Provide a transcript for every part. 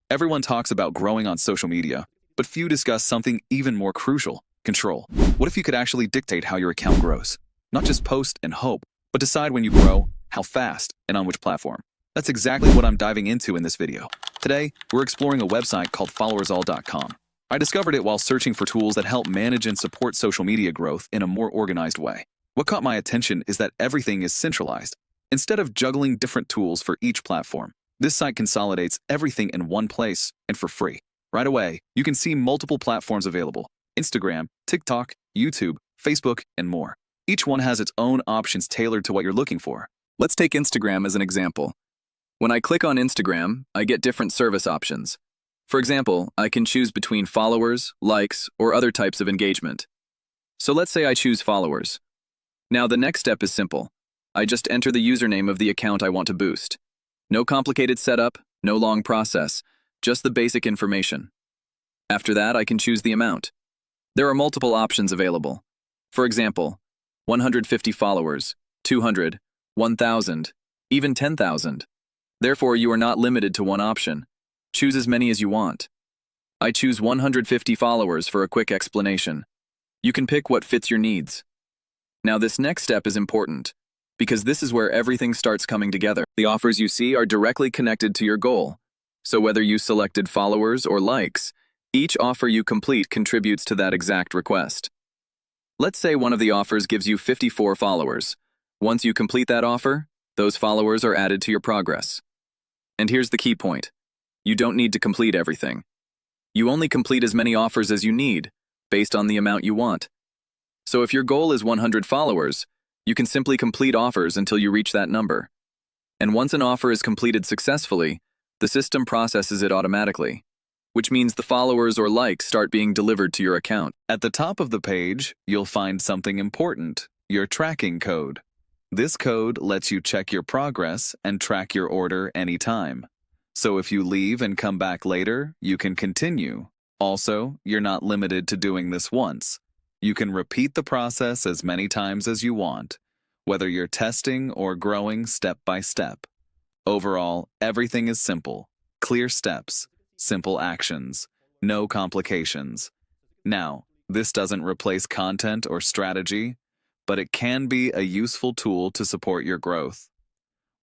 Everyone talks about growing on social media, but few discuss something even more crucial: control. What if you could actually dictate how your account grows? Not just post and hope, but decide when you grow, how fast, and on which platform. That's exactly what I'm diving into in this video. Today, we're exploring a website called followersall.com. I discovered it while searching for tools that help manage and support social media growth in a more organized way. What caught my attention is that everything is centralized. Instead of juggling different tools for each platform, this site consolidates everything in one place and for free. Right away, you can see multiple platforms available: Instagram, TikTok, YouTube, Facebook, and more. Each one has its own options tailored to what you're looking for. Let's take Instagram as an example. When I click on Instagram, I get different service options. For example, I can choose between followers, likes, or other types of engagement. So let's say I choose followers. Now the next step is simple. I just enter the username of the account I want to boost. No complicated setup, no long process, just the basic information. After that, I can choose the amount. There are multiple options available. For example, 150 followers, 200, 1,000, even 10,000. Therefore, you are not limited to one option. Choose as many as you want. I choose 150 followers for a quick explanation. You can pick what fits your needs. Now this next step is important, because this is where everything starts coming together. The offers you see are directly connected to your goal. So whether you selected followers or likes, each offer you complete contributes to that exact request. Let's say one of the offers gives you 54 followers. Once you complete that offer, those followers are added to your progress. And here's the key point. You don't need to complete everything. You only complete as many offers as you need, based on the amount you want. So if your goal is 100 followers, you can simply complete offers until you reach that number. And once an offer is completed successfully, the system processes it automatically, which means the followers or likes start being delivered to your account. At the top of the page, you'll find something important: your tracking code. This code lets you check your progress and track your order anytime. So if you leave and come back later, you can continue. Also, you're not limited to doing this once. You can repeat the process as many times as you want, whether you're testing or growing step by step. Overall, everything is simple: clear steps, simple actions, no complications. Now, this doesn't replace content or strategy, but it can be a useful tool to support your growth.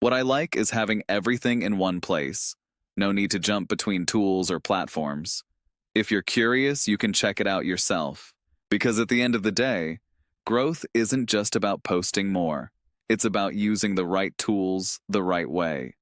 What I like is having everything in one place. No need to jump between tools or platforms. If you're curious, you can check it out yourself. Because at the end of the day, growth isn't just about posting more. It's about using the right tools the right way.